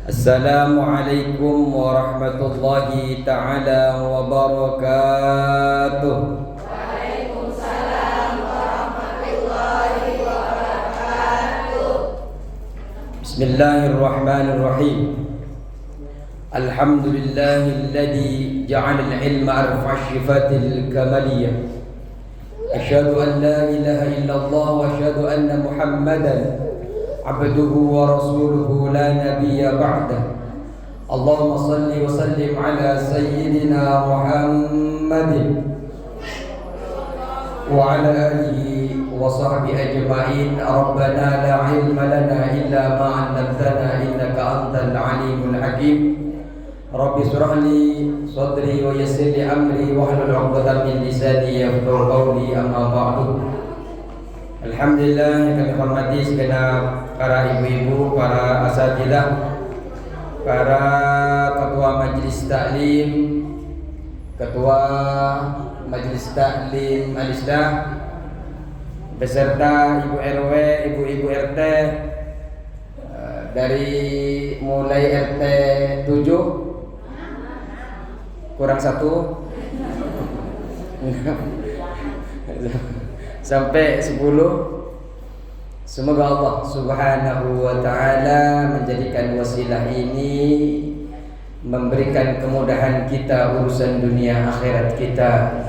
Assalamualaikum warahmatullahi ta'ala wabarakatuh. Waalaikumsalam warahmatullahi wabarakatuh. Bismillahirrahmanirrahim. Alhamdulillahilladzi ja'ala al-ilma arfa' syifatil kamaliyah. Asyhadu an la ilaha illallah wa asyhadu anna Muhammadan abduhu wa rasuluhu la nabiyya ba'dah. Allahumma salli wa sallim ala sayyidina Muhammadin wa ala alihi wa sahbihi ajma'in. Rabbana la ilma lana illa ma 'allamtana innaka antal alimul hakim. Rabbi shrah li sadri wa yassir li amri wa hlul 'uqdatam min lisani yafqahu qawli, amma ba'du. Alhamdulillah yang kami hormati segenap para ibu-ibu, para asatidzah, para ketua majelis taklim, ketua majelis taklim Al-Islah, beserta ibu RW, ibu-ibu RT, dari mulai RT 7 kurang 1 sampai 10. Semoga Allah subhanahu wa ta'ala menjadikan wasilah ini memberikan kemudahan kita urusan dunia akhirat kita,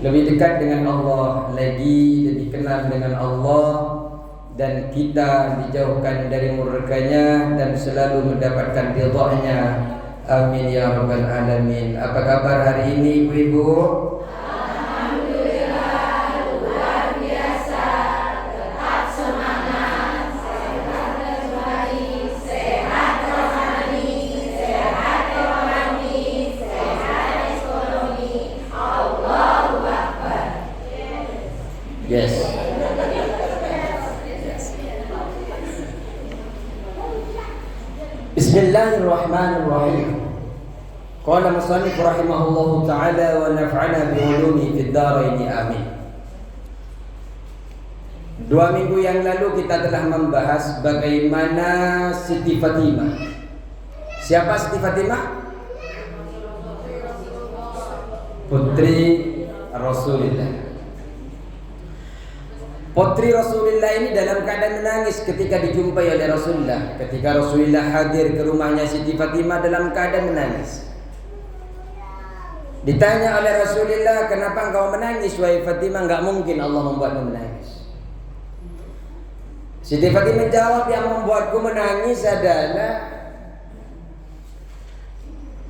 lebih dekat dengan Allah lagi, lebih kenal dengan Allah, dan kita dijauhkan dari murkanya dan selalu mendapatkan ridha-Nya. Amin ya rabbal alamin. Apa kabar hari ini ibu-ibu? Yes. Bismillahirrahmanirrahim. Qala musannif rahimahullahu ta'ala wa naf'ana bi ulumi fid dharain, amin. 2 minggu yang lalu kita telah membahas bagaimana Siti Fatimah. Siapa Siti Fatimah? Putri Rasulullah. Putri Rasulullah ini dalam keadaan menangis ketika dijumpai oleh Rasulullah. Ketika Rasulullah hadir ke rumahnya Siti Fatimah dalam keadaan menangis. Ditanya oleh Rasulullah, kenapa engkau menangis wahai Fatimah? Enggak mungkin Allah membuatmu menangis. Siti Fatimah menjawab, yang membuatku menangis adalah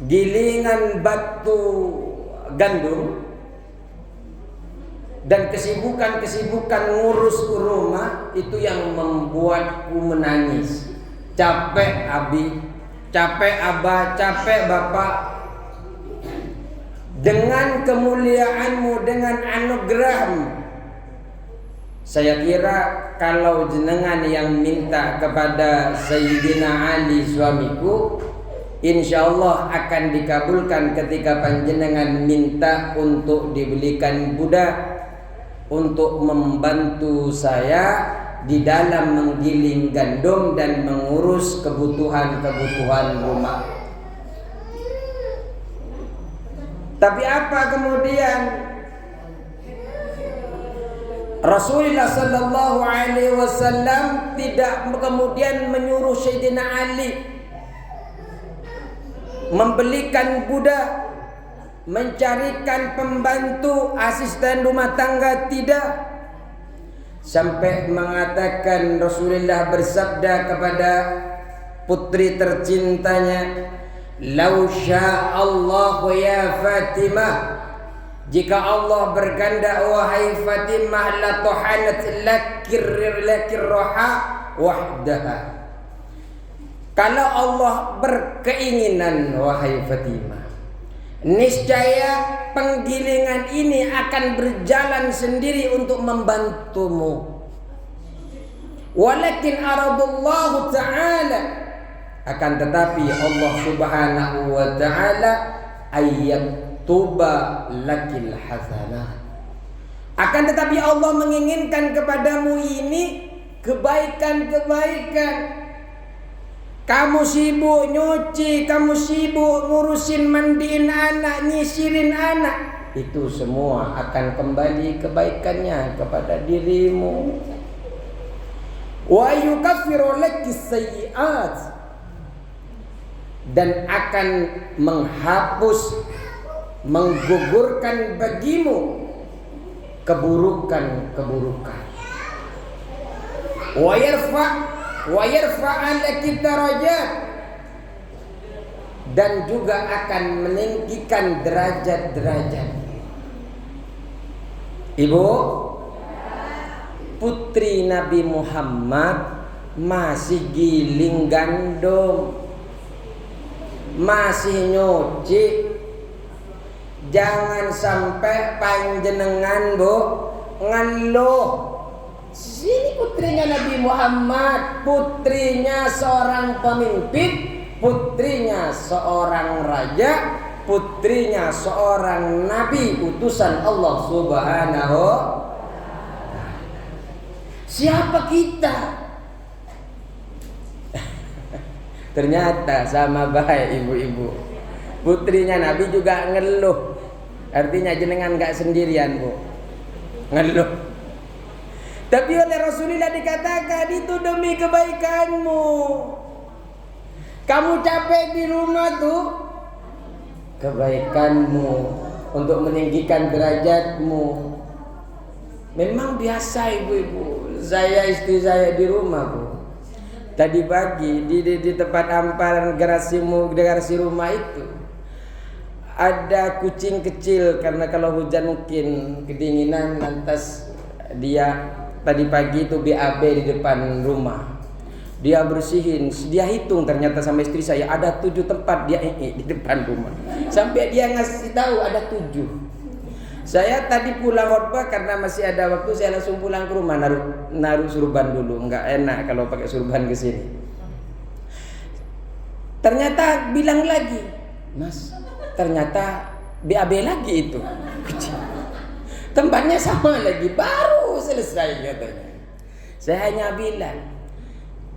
gilingan batu gandum dan kesibukan ngurus rumah itu yang membuatku menangis. Capek Abi, capek Abah, capek Bapak. Dengan kemuliaanmu, dengan anugerahmu, saya kira kalau jenengan yang minta kepada Sayyidina Ali suamiku, insya Allah akan dikabulkan ketika panjenengan minta untuk dibelikan budak untuk membantu saya di dalam menggiling gandum dan mengurus kebutuhan rumah. Tapi apa kemudian Rasulullah sallallahu alaihi wasallam tidak kemudian menyuruh Sayyidina Ali membelikan budak, mencarikan pembantu, asisten rumah tangga? Tidak. Sampai mengatakan Rasulullah bersabda kepada putri tercintanya, "Lau sya'allahu ya Fatimah, jika Allah berkehendak wahai Fatimah, la tuhanat lakir roha wahdaha." Kalau Allah berkeinginan wahai Fatimah, niscaya penggilingan ini akan berjalan sendiri untuk membantumu. Walakin aradullahu ta'ala, akan tetapi Allah subhanahu wa ta'ala ayyaktuba lakil hasanah, akan tetapi Allah menginginkan kepadamu ini kebaikan-kebaikan. Kamu sibuk nyuci, kamu sibuk ngurusin mandiin anak, nyisirin anak. Itu semua akan kembali kebaikannya kepada dirimu. Wa yukaffiru laki sayyi'at, dan akan menghapus, menggugurkan bagimu keburukan-keburukan. Wa yarfa' laki darajat, dan juga akan meninggikan derajat-derajat. Ibu, putri Nabi Muhammad masih giling gandum, masih nyuci. Jangan sampai panjenengan bu ngeluh. Sini putrinya Nabi Muhammad, putrinya seorang pemimpin, putrinya seorang raja, putrinya seorang nabi utusan Allah Subhanahu. Siapa kita? Ternyata sama baik ibu-ibu. Putrinya Nabi juga ngeluh. Artinya jenengan gak sendirian bu, ngeluh. Tapi oleh Rasulullah dikatakan itu demi kebaikanmu. Kamu capek di rumah tuh, kebaikanmu untuk meninggikan derajatmu. Memang biasa ibu-ibu. Saya istri saya di rumah bu. Tadi pagi di tempat amparan garasi rumah itu ada kucing kecil, karena kalau hujan mungkin kedinginan, lantas dia tadi pagi itu BAB di depan rumah. Dia bersihin, dia hitung ternyata sama istri saya ada 7 tempat dia di depan rumah. Sampai dia ngasih tahu ada 7. Saya tadi pulang khotbah karena masih ada waktu, saya langsung pulang ke rumah naruh surban dulu. Enggak enak kalau pakai surban ke sini. Ternyata bilang lagi, "Mas, ternyata BAB lagi itu." Tempatnya sama lagi, baru selesai katanya. Saya hanya bilang,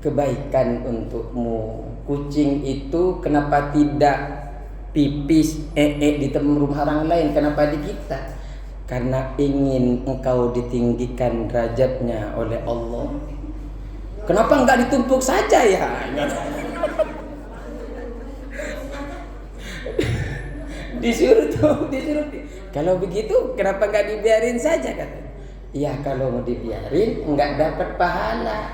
kebaikan untukmu. Kucing itu kenapa tidak pipis di rumah orang lain, kenapa di kita? Karena ingin engkau ditinggikan derajatnya oleh Allah. Kenapa enggak ditumpuk saja ya? Disuruh. Kalau begitu kenapa enggak dibiarin saja katanya? Ya kalau mau dibiarin enggak dapat pahala.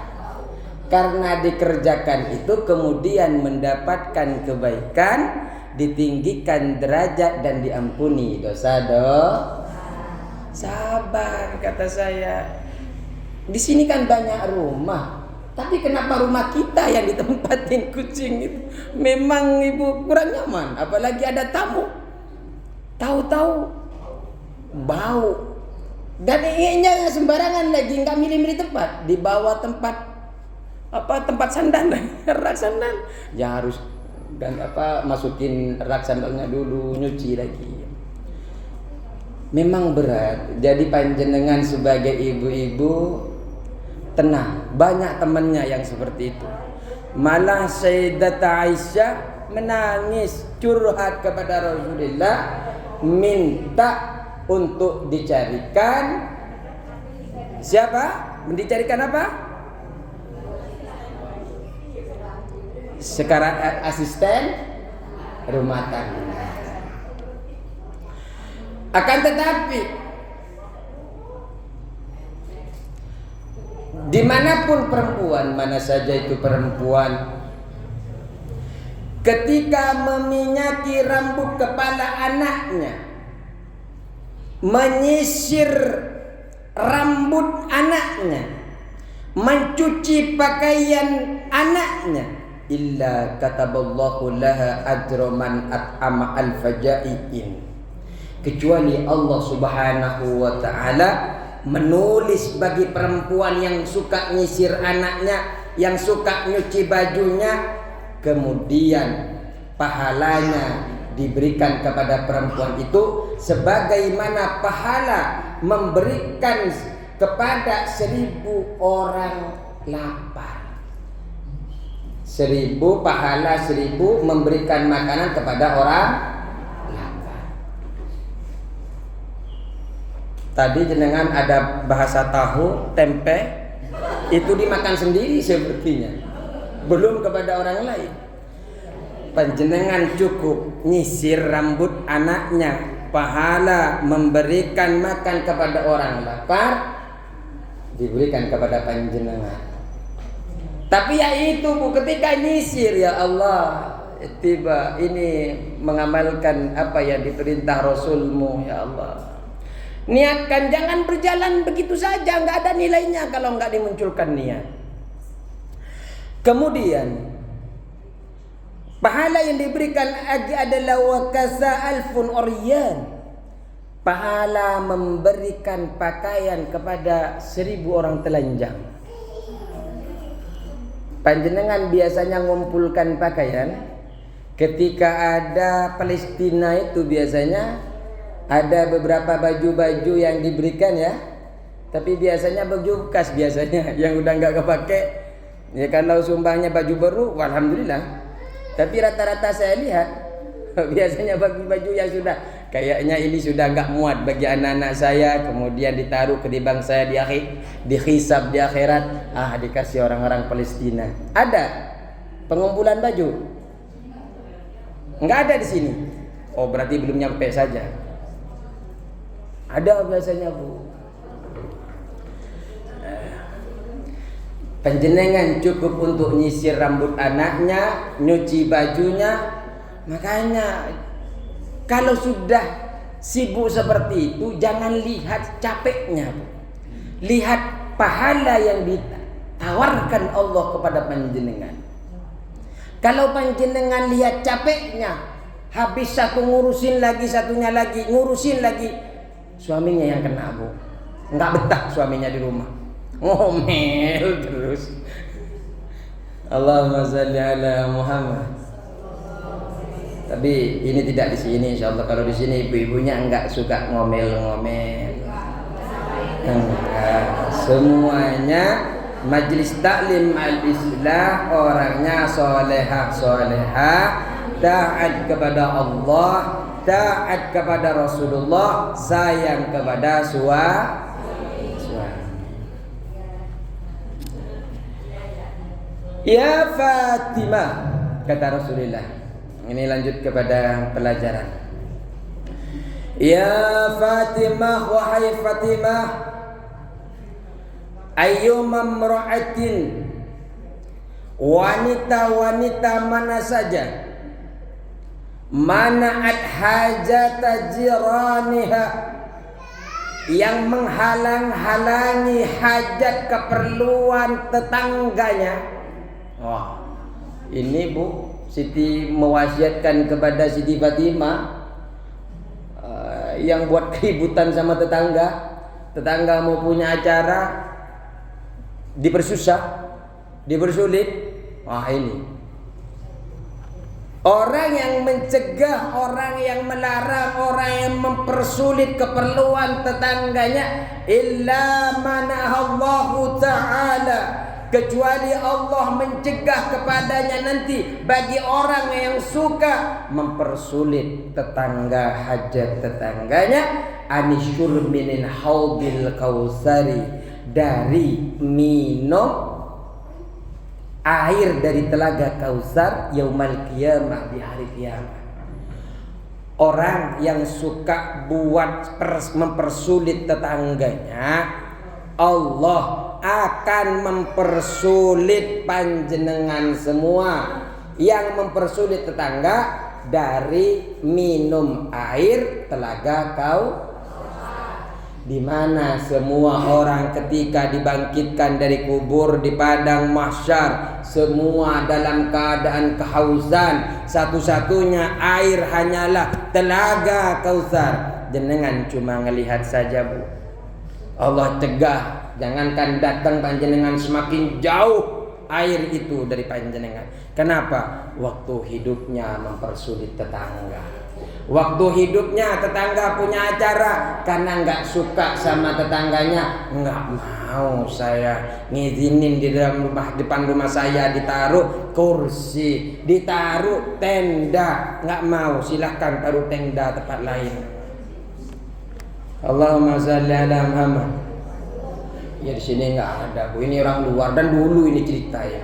Karena dikerjakan itu kemudian mendapatkan kebaikan, ditinggikan derajat dan diampuni dosa-dosa. Sabar kata saya. Di sini kan banyak rumah. Tapi kenapa rumah kita yang ditempatin kucing itu? Memang ibu kurang nyaman, apalagi ada tamu. Tahu-tahu bau. Dan inginnya sembarangan lagi, enggak milih-milih tempat. Di bawah tempat sandal, rak sandal. Ya harus masukin rak sandalnya dulu, nyuci lagi. Memang berat. Jadi panjenengan sebagai ibu-ibu tenang, banyak temannya yang seperti itu. Malah Sayyidatah Aisyah menangis, curhat kepada Rasulullah, minta untuk dicarikan siapa? Dicarikan apa? Sekarang asisten rumah tangga. Akan tetapi dimanapun perempuan, mana saja itu perempuan, ketika meminyaki rambut kepala anaknya, menyisir rambut anaknya, mencuci pakaian anaknya, illa kataballahu laha ajra man at'ama al-fajaiin, kecuali Allah Subhanahu wa ta'ala menulis bagi perempuan yang suka nyisir anaknya, yang suka nyuci bajunya, kemudian pahalanya diberikan kepada perempuan itu sebagaimana pahala memberikan kepada 1000 orang lapar. 1000 pahala 1000 memberikan makanan kepada orang lapar. Tadi jenengan ada bahasa tahu, tempe, itu dimakan sendiri sepertinya. Belum kepada orang lain. Panjenengan cukup nyisir rambut anaknya, pahala memberikan makan kepada orang lapar diberikan kepada panjenengan. Tapi ya itu Bu, ketika nyisir ya Allah, tiba ini mengamalkan apa yang diperintah Rasulmu ya Allah. Niatkan, jangan berjalan begitu saja, nggak ada nilainya kalau nggak dimunculkan niat. Kemudian pahala yang diberikan adalah wakasa alfun oryan, pahala memberikan pakaian kepada 1000 orang telanjang. Panjenengan biasanya ngumpulkan pakaian ketika ada Palestina, itu biasanya ada beberapa baju-baju yang diberikan ya, tapi biasanya baju bekas biasanya yang udah nggak kepake. Ya kalau sumbangnya baju baru, alhamdulillah. Tapi rata-rata saya lihat biasanya baju-baju yang sudah kayaknya ini sudah nggak muat bagi anak-anak saya, kemudian ditaruh ketimbang saya dihisab di akhirat, dikasih orang-orang Palestina. Ada pengumpulan baju? Nggak ada di sini. Oh berarti belum nyampe saja. Ada biasanya Bu. Panjenengan cukup untuk nyisir rambut anaknya, nyuci bajunya. Makanya kalau sudah sibuk seperti itu, jangan lihat capeknya, lihat pahala yang ditawarkan Allah kepada panjenengan. Kalau panjenengan lihat capeknya, habis satu ngurusin lagi, satunya lagi ngurusin lagi, suaminya yang kena Bu. Nggak betah suaminya di rumah, ngomel terus. Allahumma shalli ala Muhammad. Tapi ini tidak di sini, insyaallah. Kalau di sini ibu-ibunya enggak suka ngomel-ngomel. Semuanya majlis taklim al-islah, orangnya solehah, taat kepada Allah, taat kepada Rasulullah, sayang kepada suami. Ya Fatimah, kata Rasulullah. Ini lanjut kepada pelajaran. Ya Fatimah, wahai Fatimah, ayyuma imra'atin, wanita-wanita mana saja, mana'at hajata jiraniha, yang menghalang-halangi hajat keperluan tetangganya. Wah, ini Bu, Siti mewasiatkan kepada Siti Fatimah yang buat keributan sama tetangga mau punya acara dipersusah, dipersulit. Wah ini orang yang mencegah, orang yang melarang, orang yang mempersulit keperluan tetangganya, illa manahallahu ta'ala, kecuali Allah mencegah kepadanya nanti bagi orang yang suka mempersulit tetangga hajat tetangganya, anisyur minin haudil kausari, dari minum air dari telaga Kausar yaumal qiyamah, di hari kiamat. Orang yang suka buat mempersulit tetangganya, Allah akan mempersulit panjenengan semua yang mempersulit tetangga dari minum air telaga Kausar. Di mana semua orang ketika dibangkitkan dari kubur di padang mahsyar, semua dalam keadaan kehausan, satu-satunya air hanyalah telaga Kausar. Jenengan cuma ngelihat saja Bu, Allah cegah, jangankan datang panjenengan, semakin jauh air itu dari panjenengan. Kenapa? Waktu hidupnya mempersulit tetangga, Waktu hidupnya tetangga punya acara, karena nggak suka sama tetangganya, nggak mau saya ngizinin di dalam rumah, depan rumah saya ditaruh kursi, ditaruh tenda, nggak mau, silahkan taruh tenda tempat lain. Allahumma shalli ala Muhammad. Ya di sini nggak ada Bu, ini orang luar dan dulu ini cerita ya.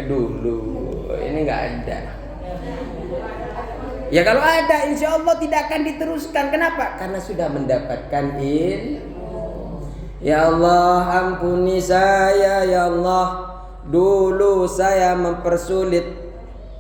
Dulu ini nggak ada. Ya kalau ada insya Allah tidak akan diteruskan. Kenapa? Karena sudah mendapatkan ilmu. Ya Allah ampuni saya ya Allah. Dulu saya mempersulit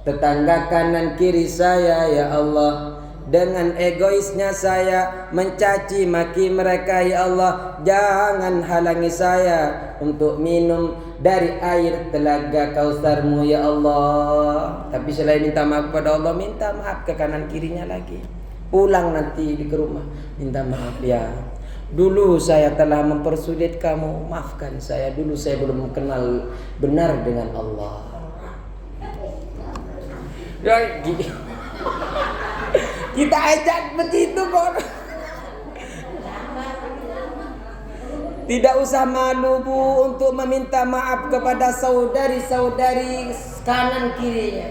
tetangga kanan kiri saya ya Allah. Dengan egoisnya saya mencaci maki mereka ya Allah. Jangan halangi saya untuk minum dari air telaga Kausar-Mu ya Allah. Tapi selain minta maaf kepada Allah, minta maaf ke kanan kirinya lagi. Pulang nanti ke rumah, minta maaf ya. Dulu saya telah mempersulit kamu, maafkan saya. Dulu saya belum kenal benar dengan Allah. Kita ajak begitu kok. Tidak usah malu Bu untuk meminta maaf kepada saudari-saudari kanan kirinya.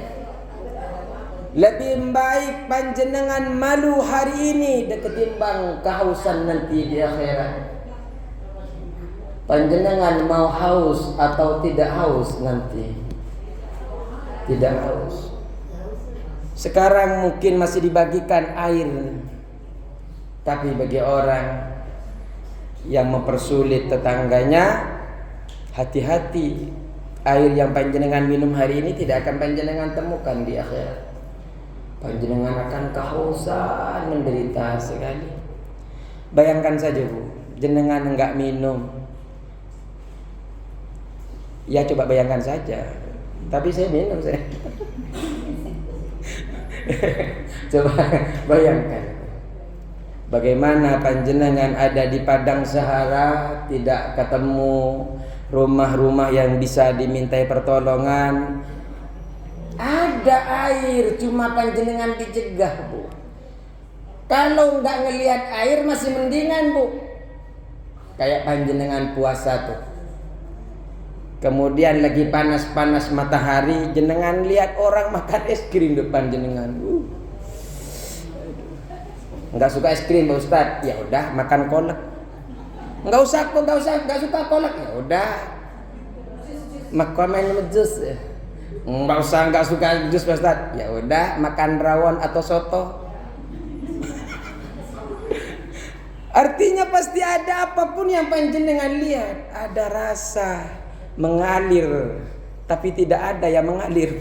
Lebih baik panjenengan malu hari ini ketimbang kehausan nanti di akhirat. Panjenengan mau haus atau tidak haus nanti? Tidak haus. Sekarang mungkin masih dibagikan air, tapi bagi orang yang mempersulit tetangganya, hati-hati. Air yang panjenengan minum hari ini tidak akan panjenengan temukan di akhirat. Panjenengan akan kehausan, menderita sekali. Bayangkan saja Bu, jenengan enggak minum. Ya coba bayangkan saja. Tapi saya minum saya. Coba bayangkan bagaimana panjenengan ada di padang Sahara, tidak ketemu rumah-rumah yang bisa dimintai pertolongan. Ada air, cuma panjenengan dicegah Bu. Kalau nggak ngelihat air masih mendingan Bu. Kayak panjenengan puasa tuh, kemudian lagi panas-panas matahari, jenengan lihat orang makan es krim depan jenengan. Enggak suka es krim Pak Ustaz, ya udah makan kolak. Enggak suka kolak, ya udah makan jus. Enggak suka jus Pak Ustaz, ya udah makan rawon atau soto. Artinya pasti ada apapun yang panjenengan lihat, ada rasa mengalir, tapi tidak ada yang mengalir.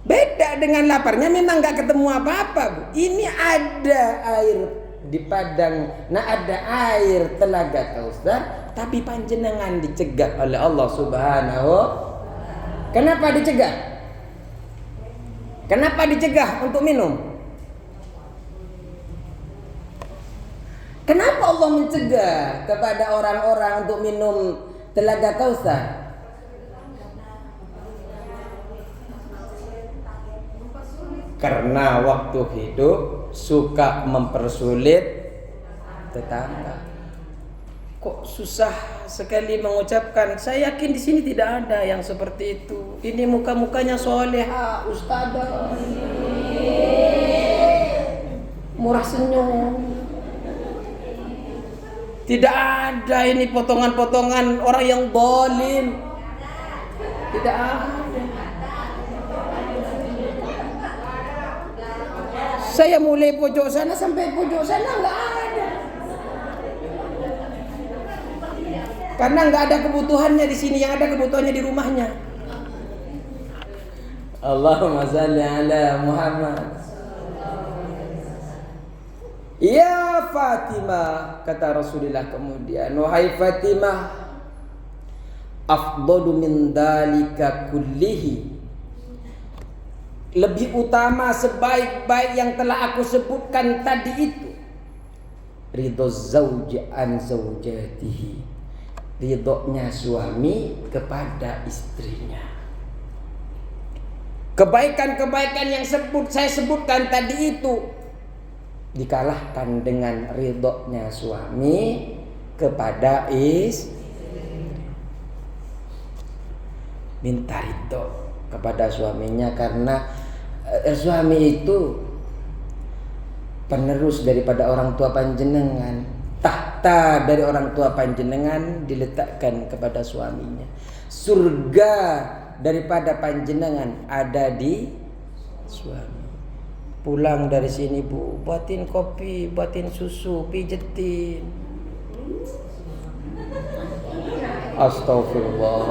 Beda dengan laparnya, memang nggak ketemu apa-apa Bu. Ini ada air di padang, ada air telaga Kausar, tapi panjenengan dicegah oleh Allah Subhanahu. Kenapa dicegah? Kenapa dicegah untuk minum? Kenapa Allah mencegah kepada orang-orang untuk minum telaga Kausar? Karena waktu hidup suka mempersulit tetangga. Kok susah sekali mengucapkan. Saya yakin di sini tidak ada yang seperti itu. Ini muka-mukanya soleha, ustadzah, murah senyum. Tidak ada ini potongan-potongan orang yang zalim. Tidak ada. Saya mulai pojok sana sampai pojok sana nggak ada. Karena nggak ada kebutuhannya di sini, yang ada kebutuhannya di rumahnya. Allahumma shalli ala Muhammad. Ya Fatimah, kata Rasulullah kemudian, wahai Fatimah, afdalu min dalika kullihi, lebih utama sebaik-baik yang telah aku sebutkan tadi itu, ridho zauji an zaujatihi, ridhonya suami kepada istrinya. Kebaikan-kebaikan yang saya sebutkan tadi itu dikalahkan dengan ridhonya suami kepada minta ridho kepada suaminya, karena suami itu penerus daripada orang tua panjenengan. Tahta dari orang tua panjenengan diletakkan kepada suaminya. Surga daripada panjenengan ada di suami. Pulang dari sini, Bu, buatin kopi, buatin susu, pijetin. Astagfirullah.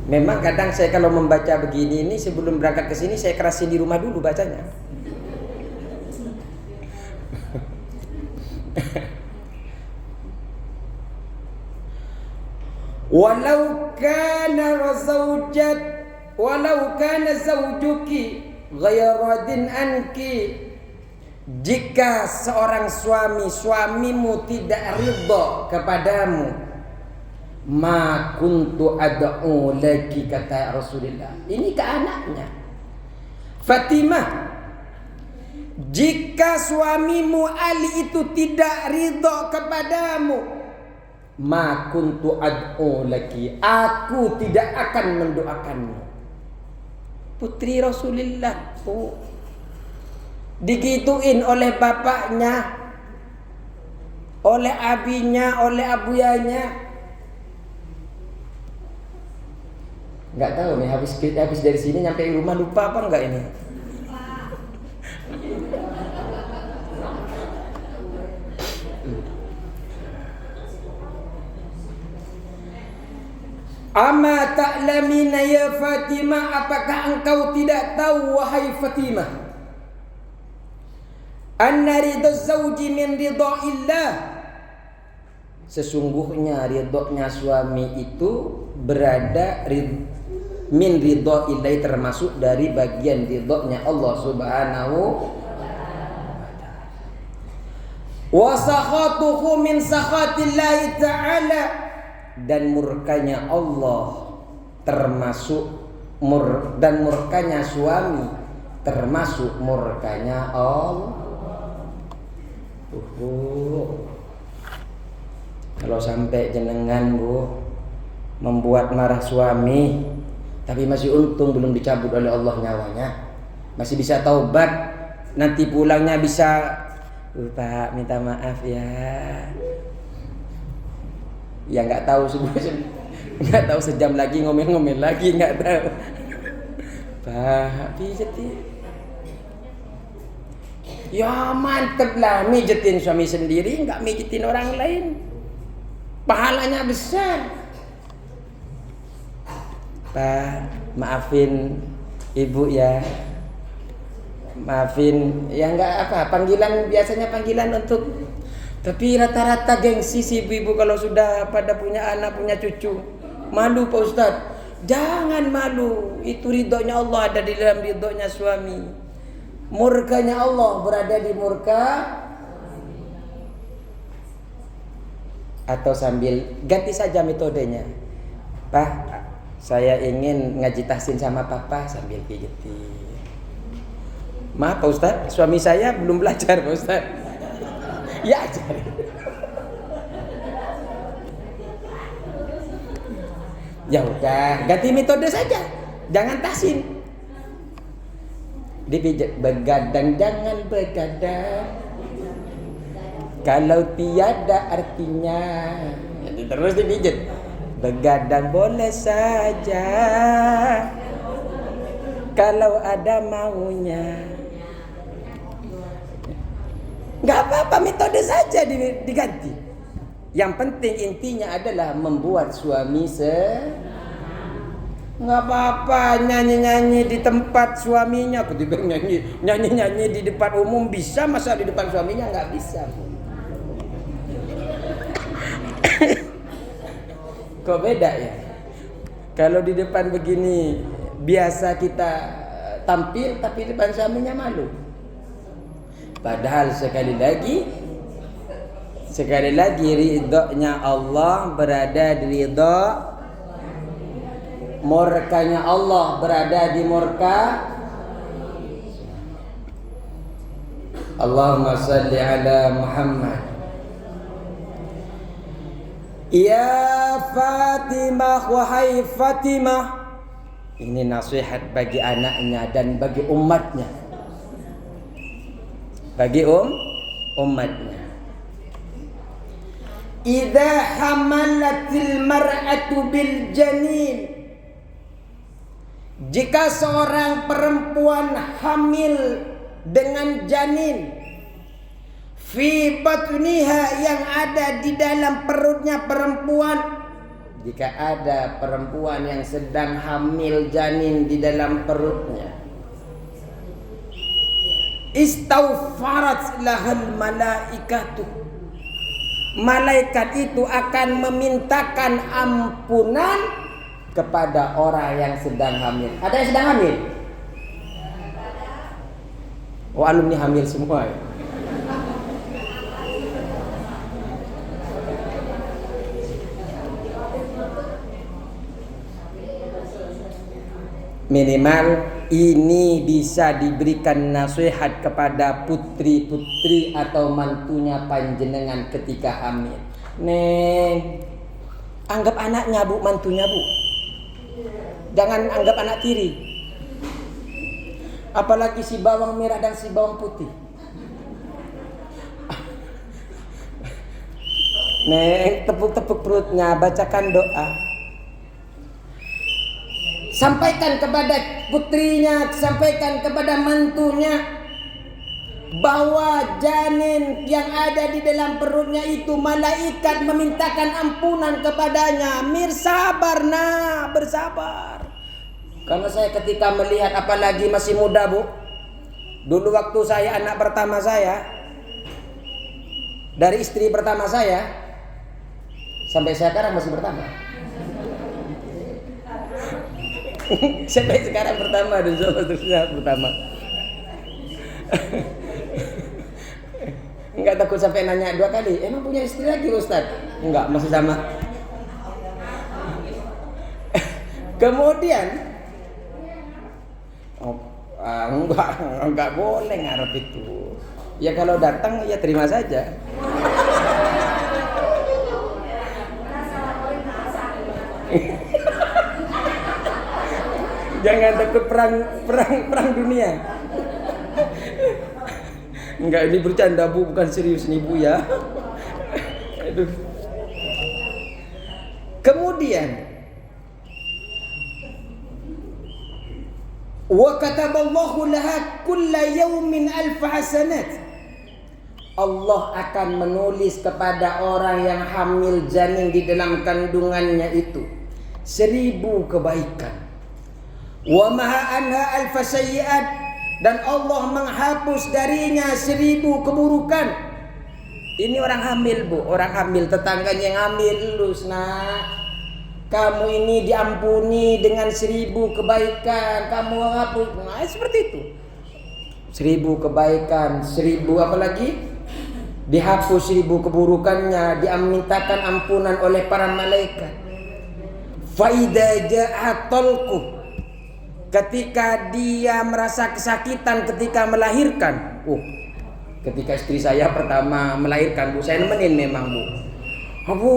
Memang kadang saya kalau membaca begini ini sebelum berangkat ke sini saya kerasin di rumah dulu bacanya. Walau kana zawjuki ghayradin anki, jika seorang suamimu tidak ridha kepadamu, ma kuntu ad'u laki, kata Rasulullah. Ini ke anaknya Fatimah, jika suamimu Ali itu tidak ridha kepadamu, ma kuntu ad'u laki, aku tidak akan mendoakanmu. Putri Rasulullah digituin oleh bapaknya, oleh abinya, oleh abuyanya. Nggak tahu nih, habis dari sini nyampe rumah lupa apa enggak ini? Ama ta'lamina ya Fatimah, apakah engkau tidak tahu wahai Fatimah, anna ridha zawji min ridhaillah, sesungguhnya ridhonya suami itu berada min ridhaillah, termasuk dari bagian ridhonya Allah Subhanahu wa sakhatuhu min sakhatillahi ta'ala, dan murkanya Allah termasuk dan murkanya suami termasuk murkanya Allah. Kalau sampai jenengan, Bu, membuat marah suami, tapi masih untung belum dicabut oleh Allah nyawanya, masih bisa taubat, nanti pulangnya bisa, Pak minta maaf ya. Ya nggak tahu nggak tahu sejam lagi ngomel-ngomel lagi, nggak tahu. Pak pijetin. Ya mantep lah, mijetin suami sendiri, nggak mijetin orang lain. Pahalanya besar. Pak, maafin ibu ya. Maafin, ya nggak apa, panggilan biasanya panggilan untuk. Tapi rata-rata gengsi si ibu-ibu kalau sudah pada punya anak, punya cucu. Malu Pak Ustadz. Jangan malu. Itu ridhonya Allah ada di dalam ridhonya suami. Murkanya Allah berada di murka. Atau sambil ganti saja metodenya. Pak, saya ingin ngaji tahsin sama papa sambil pijetin. Maaf Pak Ustadz, suami saya belum belajar Pak Ustadz. Ya ajarin. Ya udah, ganti metode saja. Jangan tahsin. Dipijat, begadang jangan begadang. Kalau tiada artinya, terus dipijat. Begadang boleh saja kalau ada maunya. Nggak apa-apa, metode saja diganti. Yang penting intinya adalah membuat suami nggak apa-apa nyanyi-nyanyi di tempat suaminya. Ketimbang nyanyi-nyanyi di depan umum bisa, masa di depan suaminya nggak bisa? Kok beda ya? Kalau di depan begini biasa kita tampil, tapi di depan suaminya malu. Padahal sekali lagi ridhonya Allah berada di ridho, murkanya Allah berada di murka. Allahumma salli ala Muhammad. Ya Fatimah, wahai Fatimah. Ini nasihat bagi anaknya dan bagi umatnya. Bagi umatnya. Idza hamalatil mar'atu bil janin. Jika seorang perempuan hamil dengan janin, fi batniha, yang ada di dalam perutnya perempuan. Jika ada perempuan yang sedang hamil janin di dalam perutnya, istaghfarat lahal malaikatu. Malaikat itu akan memintakan ampunan kepada orang yang sedang hamil. Ada yang sedang hamil? Oh, alumni hamil semua ya? Minimal ini bisa diberikan nasihat kepada putri-putri atau mantunya panjenengan ketika hamil. Neng, anggap anaknya bu, mantunya bu. Jangan anggap anak tiri. Apalagi si bawang merah dan si bawang putih. Neng, tepuk-tepuk perutnya, bacakan doa. Sampaikan kepada putrinya, sampaikan kepada mantunya bahwa janin yang ada di dalam perutnya itu malaikat memintakan ampunan kepadanya. Mir, sabar nak, bersabar. Karena saya ketika melihat, apalagi masih muda bu, dulu waktu saya anak pertama saya dari istri pertama saya, sampai sekarang masih pertama. Sampai sekarang pertama dan terusnya pertama. Enggak takut sampai nanya 2 kali. Emang punya istri lagi Ustaz? Enggak, masih sama. Kemudian enggak boleh ngarep itu. Ya kalau datang ya terima saja. Jangan takut perang dunia. Enggak, ini bercanda bu, bukan serius nih bu ya. Aduh. Kemudian wa kataballahu laha kulla yawmin alf hasanat. Allah akan menulis kepada orang yang hamil janin di dalam kandungannya itu 1000 kebaikan. Wa maha anha alfa sayyi'at, dan Allah menghapus darinya 1000 keburukan. Ini orang hamil bu, orang hamil, tetangganya yang hamil, lulus nak, kamu ini diampuni dengan 1000 kebaikan, kamu hapus. Nah, seperti itu. 1000 kebaikan, 1000 apa lagi? Dihapus 1000 keburukannya, dimintakan ampunan oleh para malaikat. Fa idza ja'a talqu, ketika dia merasa kesakitan ketika melahirkan. Ketika istri saya pertama melahirkan bu, saya nemenin memang bu. Abu,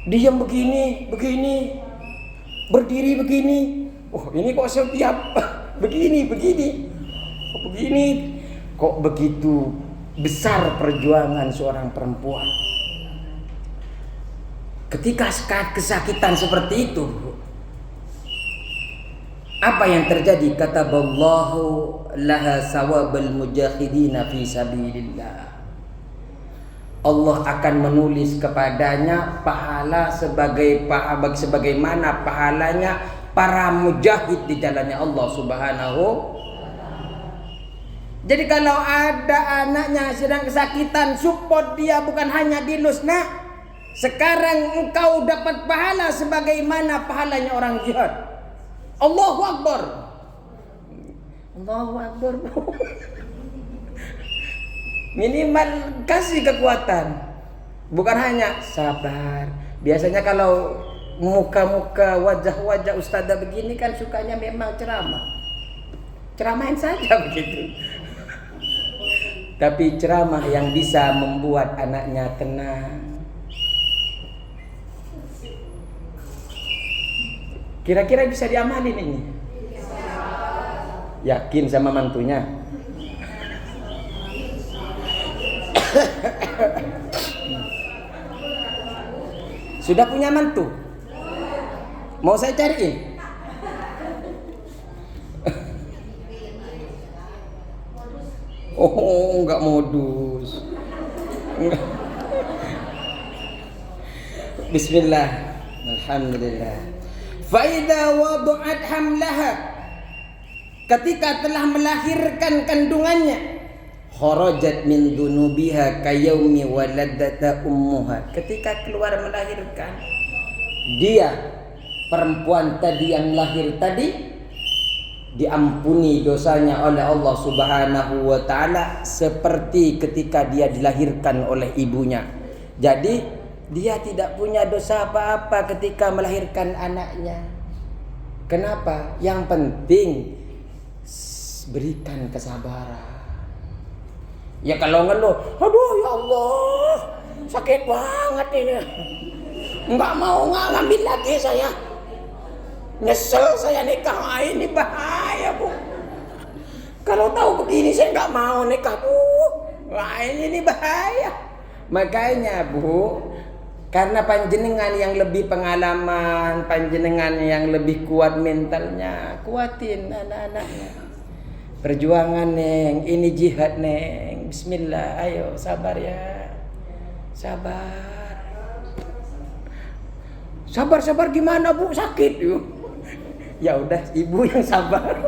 diam begini, berdiri begini. Ini kok setiap begini. Kok begitu besar perjuangan seorang perempuan. Ketika kesakitan seperti itu, apa yang terjadi? Kataballahu laha sawabal mujahidina fi sabilillah. Allah akan menulis kepadanya pahala sebagaimana pahalanya para mujahid di jalannya Allah Subhanahu. Jadi kalau ada anaknya sedang kesakitan, support dia, bukan hanya dilus. Nah, sekarang engkau dapat pahala sebagaimana pahalanya orang jihad. Allahu Akbar. Allahu Akbar. Minimal kasih kekuatan. Bukan hanya sabar. Biasanya kalau muka-muka wajah-wajah ustazah begini kan sukanya memang ceramah. Ceramahin saja begitu. Tapi ceramah yang bisa membuat anaknya tenang. Kira-kira bisa diamalin ini? Yakin sama mantunya? Sudah punya mantu? Mau saya cariin? Oh, enggak modus. Enggak. Bismillah. Alhamdulillah. Fa idza wada'at hamlaha, ketika telah melahirkan kandungannya, kharajat min dunubiha kayaumi waladata ummuha, ketika keluar melahirkan, dia perempuan tadi yang lahir tadi diampuni dosanya oleh Allah Subhanahu wa taala seperti ketika dia dilahirkan oleh ibunya. Jadi dia tidak punya dosa apa-apa ketika melahirkan anaknya. Kenapa? Yang penting berikan kesabaran. Ya kalau ngeluh, aduh ya Allah, sakit banget ini. Nggak mau ngambil lagi saya. Nyesel saya nikah, ini bahaya Bu. Kalau tahu begini saya nggak mau nikah Bu. Wah ini bahaya. Makanya Bu, karena panjenengan yang lebih pengalaman, panjenengan yang lebih kuat mentalnya, kuatin anak-anaknya. Perjuangan Neng, ini jihad Neng. Bismillah, ayo sabar ya. Sabar. Sabar gimana Bu? Sakit yuk. Ya udah, ibu yang sabar.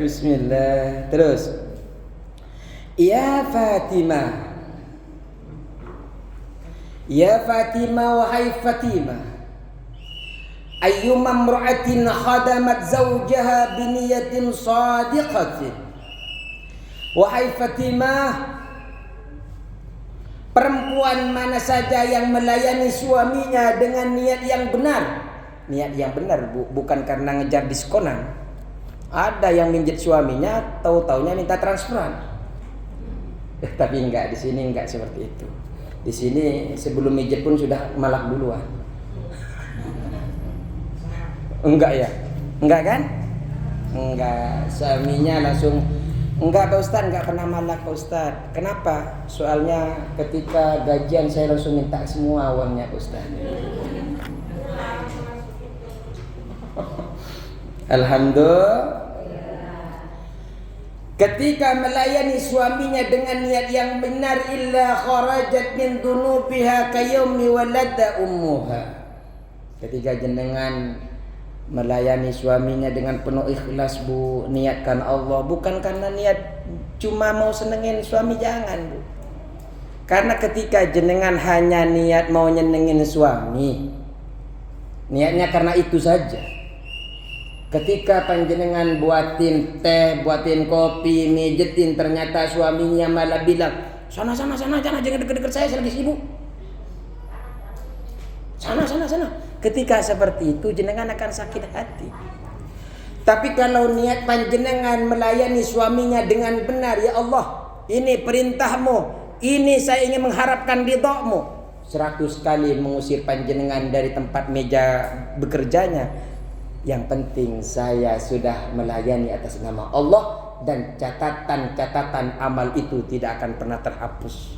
Bismillah. Terus. Ya Fatimah. Ya Fatimah, wahai Fatimah. Ayyuma imra'atin khadamat zawjaha biniyatin sadiqatin. Wahai Fatimah, perempuan mana saja yang melayani suaminya dengan niat yang benar. Niat yang benar Bu, bukan karena ngejar diskonan. Ada yang minjet suaminya, tahu-taunya minta transferan. Tapi enggak, di sini enggak seperti itu. Di sini sebelum minjet pun sudah malak duluan. Enggak ya? Enggak kan? Enggak, suaminya langsung enggak Pak Ustadz, enggak pernah malak Pak Ustadz. Kenapa? Soalnya ketika gajian saya langsung minta semua uangnya Pak Ustadz. Alhamdulillah. Ketika melayani suaminya dengan niat yang benar, illa kharajat min dunubiha kayaumi walada ummuha. Ketika jenengan melayani suaminya dengan penuh ikhlas Bu, niatkan Allah, bukan karena niat cuma mau senengin suami, jangan Bu. Karena ketika jenengan hanya niat mau nyenengin suami, niatnya karena itu saja. Ketika panjenengan buatin teh, buatin kopi, mijetin, ternyata suaminya malah bilang, sana jangan deket-deket saya lagi sibuk. Sana. Ketika seperti itu jenengan akan sakit hati. Tapi kalau niat panjenengan melayani suaminya dengan benar, ya Allah, ini perintahmu, ini saya ingin mengharapkan ridhamu. 100 kali mengusir panjenengan dari tempat meja bekerjanya. Yang penting saya sudah melayani atas nama Allah, dan catatan amal itu tidak akan pernah terhapus.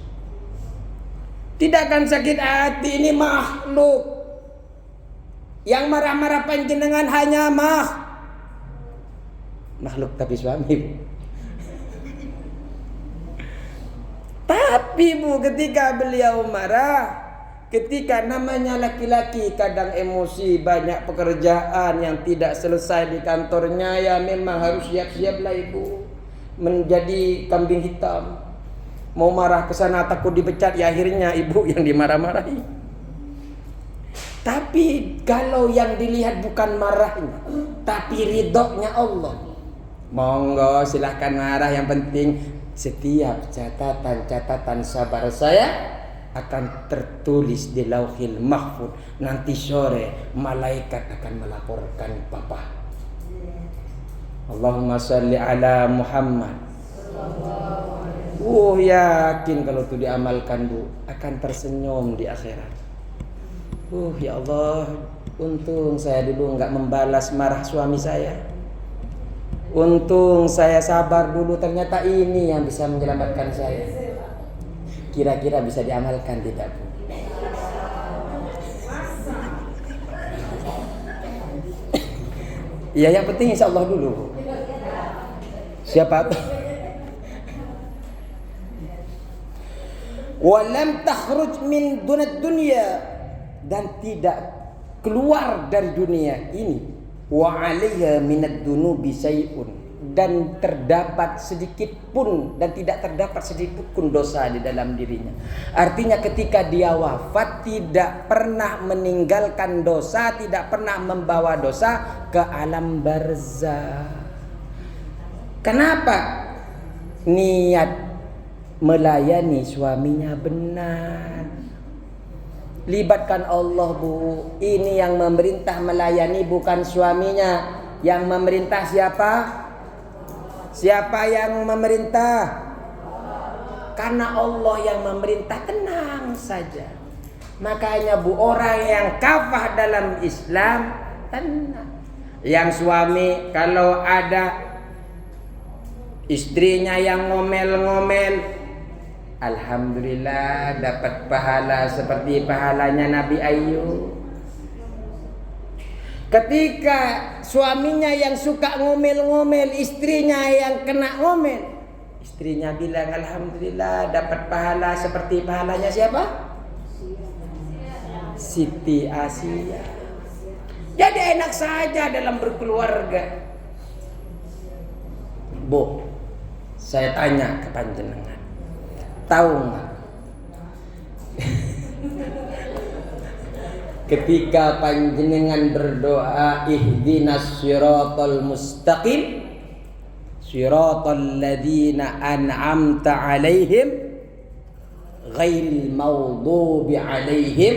Tidak akan sakit hati. Ini makhluk. Yang marah-marah panjenengan hanya makhluk tapi suami Bu. Tapi Bu, ketika beliau marah, ketika namanya laki-laki kadang emosi, banyak pekerjaan yang tidak selesai di kantornya, ya memang harus siap-siaplah Ibu menjadi kambing hitam. Mau marah ke sana takut dipecat, ya akhirnya Ibu yang dimarah-marahi. Tapi kalau yang dilihat bukan marahnya, tapi ridhonya Allah, Monggo silahkan marah, yang penting setiap catatan sabar saya akan tertulis di Lauhil Mahfuz. Nanti sore malaikat akan melaporkan papa. Allahumma sholli ala Muhammad. Yakin kalau itu diamalkan Bu, akan tersenyum di akhirat. Ya Allah, untung saya dulu nggak membalas marah suami saya. Untung saya sabar dulu, ternyata ini yang bisa menyelamatkan saya. Kira-kira bisa diamalkan tidak Bu? Ya yang penting insya Allah dulu Bu. Siapa tahu. Walam takhruj min dunad dunya, dan tidak keluar dari dunia ini. Wa 'alaiha minad dunubi syai'un, dan terdapat sedikit pun dan tidak terdapat sedikit pun dosa di dalam dirinya. Artinya ketika dia wafat tidak pernah meninggalkan dosa, tidak pernah membawa dosa ke alam barzah. Kenapa? Niat melayani suaminya benar. Libatkan Allah Bu. Ini yang memerintah melayani bukan suaminya. Yang memerintah siapa? Siapa yang memerintah? Karena Allah yang memerintah, tenang saja. Makanya Bu, orang yang kafah dalam Islam tenang. Yang suami kalau ada istrinya yang ngomel-ngomel, alhamdulillah dapat pahala seperti pahalanya Nabi Ayub. Ketika suaminya yang suka ngomel-ngomel, istrinya yang kena ngomel, istrinya bilang alhamdulillah dapat pahala seperti pahalanya siapa? Siti Asia. Jadi enak saja dalam berkeluarga. Bu, saya tanya ke panjenengan, tahu nggak? Ketika panjenengan berdoa ihdinas siratal mustaqim, siratal ladzina an'amta alaihim ghairil maghdubi alaihim,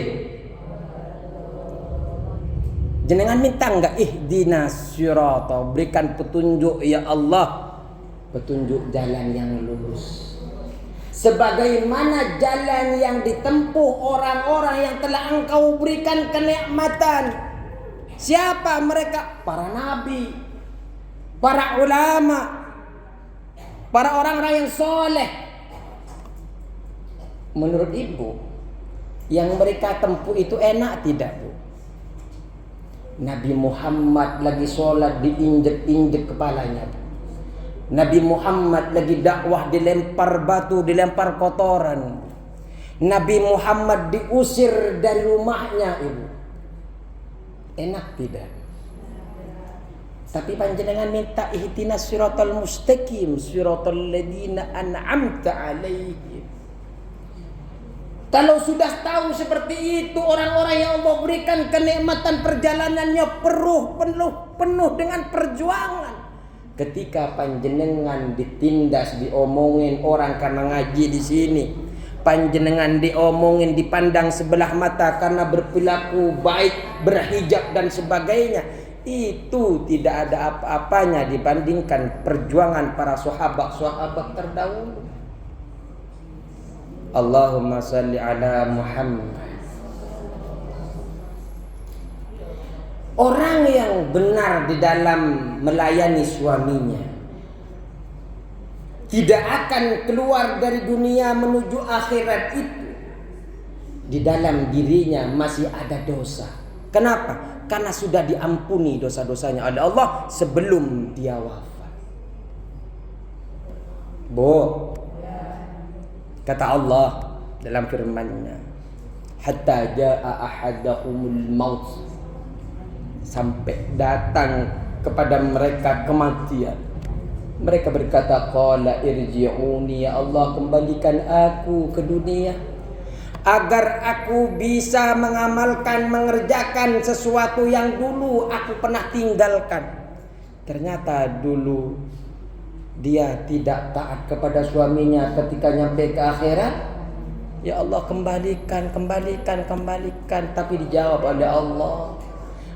jenengan minta enggak ihdinas siratal, berikan petunjuk ya Allah, petunjuk jalan yang lurus, sebagaimana jalan yang ditempuh orang-orang yang telah Engkau berikan kenikmatan. Siapa mereka? Para nabi, para ulama, para orang-orang yang soleh. Menurut Ibu, yang mereka tempuh itu enak tidak Bu? Nabi Muhammad lagi sholat diinjek-injek kepalanya Bu. Nabi Muhammad lagi dakwah dilempar batu, dilempar kotoran. Nabi Muhammad diusir dari rumahnya Ibu. Enak tidak? Tapi panjenengan minta ihdinas siratal mustaqim, siratal ladzina an'amta alaihim. Kalau sudah tahu seperti itu, orang-orang yang Allah berikan kenikmatan perjalanannya penuh dengan perjuangan. Ketika panjenengan ditindas, diomongin orang karena ngaji di sini, panjenengan diomongin, dipandang sebelah mata karena berperilaku baik, berhijab dan sebagainya, itu tidak ada apa-apanya dibandingkan perjuangan para sahabat terdahulu. Allahumma sholli ala Muhammad. Orang yang benar di dalam melayani suaminya tidak akan keluar dari dunia menuju akhirat itu di dalam dirinya masih ada dosa. Kenapa? Karena sudah diampuni dosa-dosanya oleh Allah sebelum dia wafat. Kata Allah dalam firman-Nya, hatta jaa ahadahumul maut, sampai datang kepada mereka kematian. Mereka berkata, qala irji'uni, ya Allah, kembalikan aku ke dunia agar aku bisa mengamalkan, mengerjakan sesuatu yang dulu aku pernah tinggalkan. Ternyata dulu dia tidak taat kepada suaminya ketika nyampe ke akhirat, ya Allah kembalikan, tapi dijawab oleh Allah,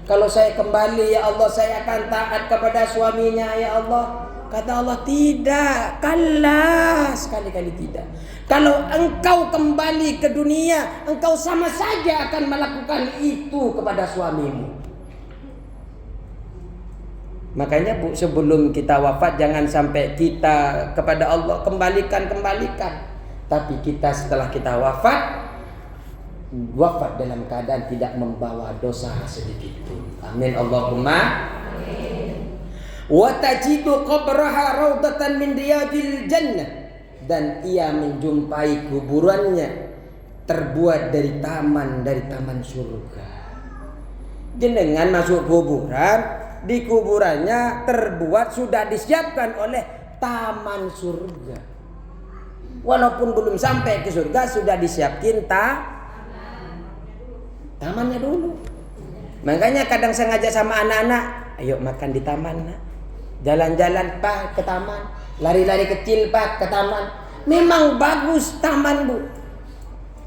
kalau saya kembali ya Allah saya akan taat kepada suaminya ya Allah. Kata Allah, tidak, kalla, sekali-kali tidak. Kalau engkau kembali ke dunia, engkau sama saja akan melakukan itu kepada suamimu. Makanya Bu, sebelum kita wafat jangan sampai kita kepada Allah kembalikan. Tapi kita setelah kita wafat dalam keadaan tidak membawa dosa sedikit pun. Amin Allahumma. Wa tajidu qabraha raudatan min riyadil jannah, dan ia menjumpai kuburannya terbuat dari taman surga. Jenengan masuk kuburan, di kuburannya terbuat sudah disiapkan oleh taman surga. Walaupun belum sampai ke surga sudah disiapkan tamannya dulu. Makanya kadang saya ngajak sama anak-anak, ayo makan di taman nak. Jalan-jalan Pak ke taman, lari-lari kecil Pak ke taman. Memang bagus taman Bu.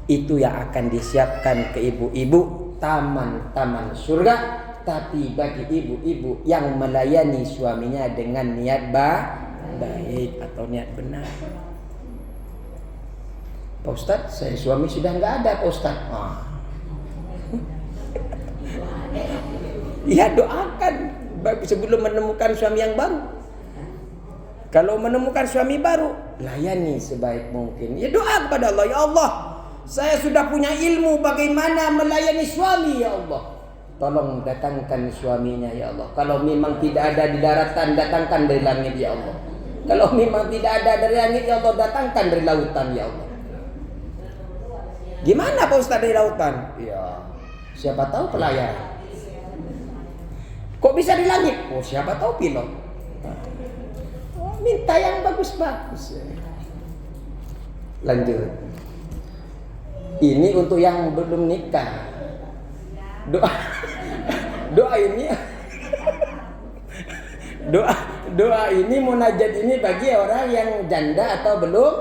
Itu yang akan disiapkan ke ibu-ibu, taman surga. Tapi bagi ibu-ibu yang melayani suaminya dengan niat baik atau niat benar. Pak Ustadz, saya suami sudah nggak ada Pak Ustadz. Ya doakan sebelum menemukan suami yang baru. Kalau menemukan suami baru, layani sebaik mungkin. Ya doa kepada Allah, ya Allah, saya sudah punya ilmu bagaimana melayani suami ya Allah. Tolong datangkan suaminya ya Allah. Kalau memang tidak ada di daratan, datangkan dari langit ya Allah. Kalau memang tidak ada dari langit ya Allah, datangkan dari lautan ya Allah. Gimana Pak Ustaz dari lautan? Ya, siapa tahu pelayaran. Kok bisa di langit? Oh, siapa tahu pilot. Oh, minta yang bagus-bagus. Lanjut. Ini untuk yang belum nikah. Doa ini doa ini munajat ini bagi orang yang janda atau belum.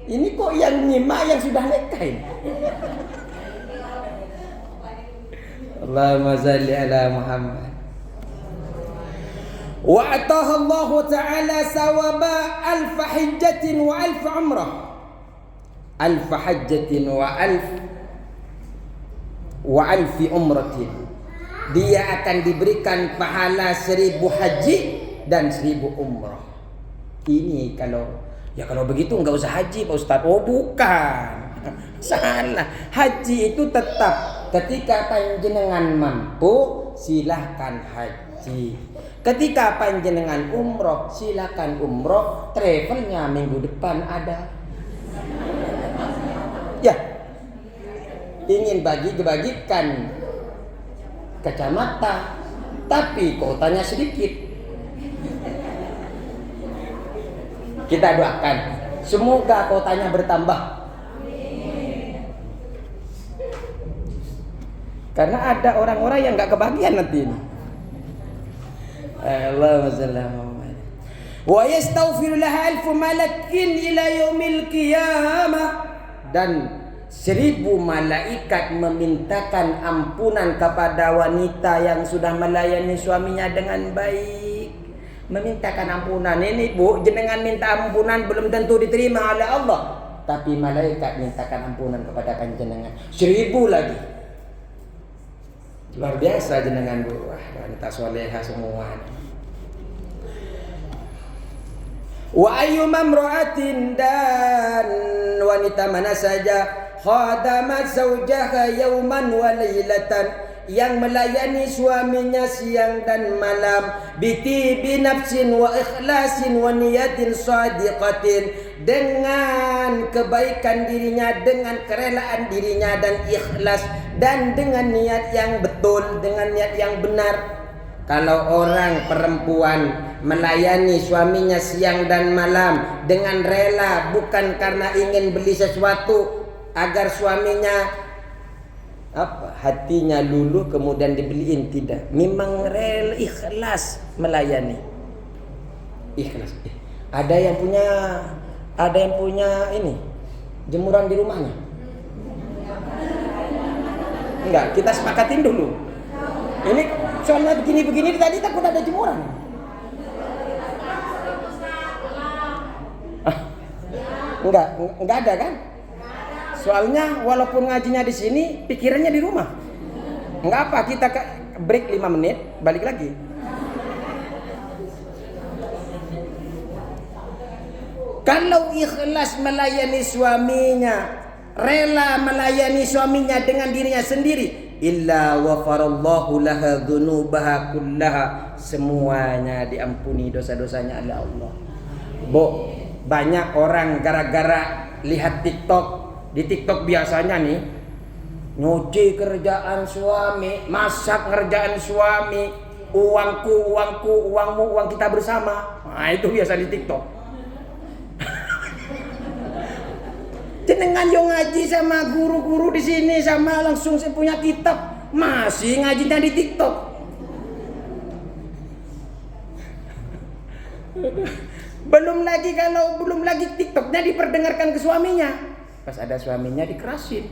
Ini kok yang nyimak yang sudah nikah ini. Allahumma salli ala Muhammad. Wa ataha Allah Ta'ala sawaba alf hajjatin wa alf umrah. Alf hajjatin wa alfi umratin. Dia akan diberikan pahala 1000 haji dan 1000 umrah. Ini kalau begitu enggak usah haji Pak Ustaz. Oh bukan. Salah. Haji itu tetap ketika panjenengan mampu silahkan haji. Ketika panjenengan umroh silahkan umroh. Travelnya minggu depan ada. Ya, ingin bagikan kacamata, tapi kuotanya sedikit. Kita doakan semoga kuotanya bertambah. Karena ada orang-orang yang nggak kebagian nanti ini. Allahumma shalli ala Muhammad. Wa yastaghfiru laha alfu malakin ila yaumil qiyamah, dan 1000 malaikat memintakan ampunan kepada wanita yang sudah melayani suaminya dengan baik. Memintakan ampunan ini Bu, jenengan minta ampunan belum tentu diterima oleh Allah, tapi malaikat mintakan ampunan kepada panjenengan 1000 lagi. Luar biasa jenengan Bu. Wah, wanita solehah semua. Wa ayyuma imra'atin, dan wanita mana saja khadamat zawjaha yawman wa laylatan, yang melayani suaminya siang dan malam, bi nafsin wa ikhlasin wa niyatin shadiqatin, dengan kebaikan dirinya, dengan kerelaan dirinya dan ikhlas, dan dengan niat yang betul, dengan niat yang benar. Kalau orang perempuan melayani suaminya siang dan malam dengan rela, bukan karena ingin beli sesuatu agar suaminya hatinya luluh kemudian dibeliin, tidak, memang rela ikhlas melayani. ikhlas. Ada yang punya ini jemuran di rumahnya? Enggak, kita sepakatin dulu. Ini soalnya begini tadi takut ada jemuran. Enggak ada kan? Soalnya walaupun ngajinya di sini, pikirannya di rumah. Enggak apa, kita break 5 menit, balik lagi. Kalau ikhlas melayani suaminya, rela melayani suaminya dengan dirinya sendiri, illa wafarallahu laha dzunubaha kullaha, semuanya diampuni dosa-dosanya oleh Allah. Banyak orang gara-gara lihat TikTok. Di TikTok biasanya nih nyuci kerjaan suami, masak kerjaan suami, uangku, uangmu, uang kita bersama. Nah, itu biasa di TikTok. Jenengan yo ngaji sama guru-guru di sini, sama langsung saya punya kitab, masih ngajinya di TikTok. Belum lagi TikToknya diperdengarkan ke suaminya. Pas ada suaminya dikerasin.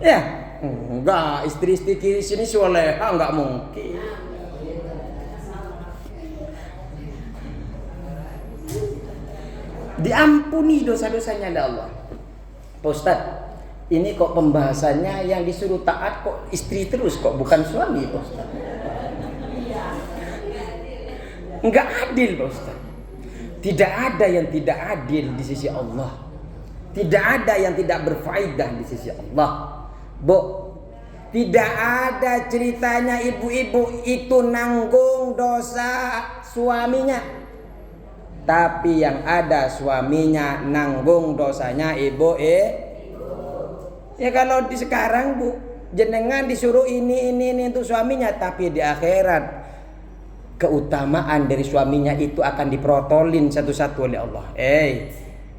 Ya, enggak, istri-istri di sini soleha, enggak mungkin. Diampuni dosa-dosanya oleh Allah. Pak Ustaz, ini kok pembahasannya yang disuruh taat kok istri terus, kok bukan suami, Pak Ustaz? Enggak adil, Pak Ustaz. Tidak ada yang tidak adil di sisi Allah. Tidak ada yang tidak berfaedah di sisi Allah. Tidak ada ceritanya ibu-ibu itu nanggung dosa suaminya. Tapi yang ada suaminya nanggung dosanya ibu. Ya kalau di sekarang jenengan disuruh ini untuk suaminya, tapi di akhirat keutamaan dari suaminya itu akan diprotolin satu-satu oleh Allah.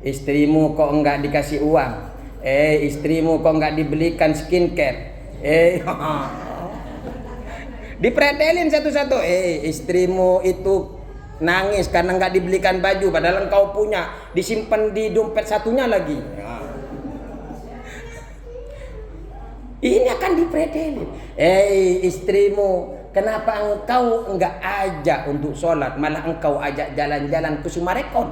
Istrimu kok enggak dikasih uang? Istrimu kok enggak dibelikan skincare? Dipretelin satu-satu. Istrimu itu nangis karena enggak dibelikan baju, padahal engkau punya, disimpan di dompet satunya lagi. Ini akan dipretelin. Istrimu, kenapa engkau enggak ajak untuk sholat, malah engkau ajak jalan-jalan ke Sumarekon?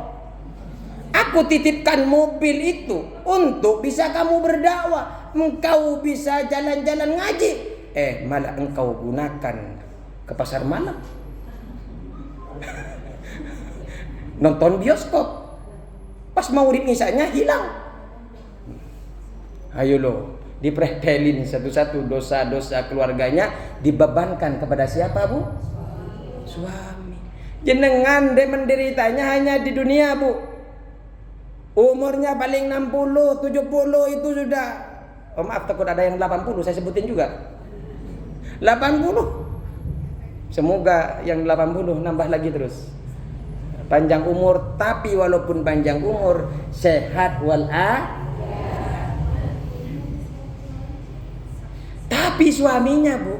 Aku titipkan mobil itu untuk bisa kamu berdakwah, engkau bisa jalan-jalan ngaji. Malah engkau gunakan ke pasar malam, nonton bioskop, pas Maulid misalnya hilang. Ayo lo, dipretelin satu-satu dosa-dosa keluarganya, dibebankan kepada siapa, Bu? Suami. Jenengan menderitanya hanya di dunia, Bu. Umurnya paling 60, 70 itu sudah. Oh maaf, takut ada yang 80, saya sebutin juga. 80. Semoga yang 80 nambah lagi terus. Panjang umur, tapi walaupun panjang umur, sehat tapi suaminya, Bu,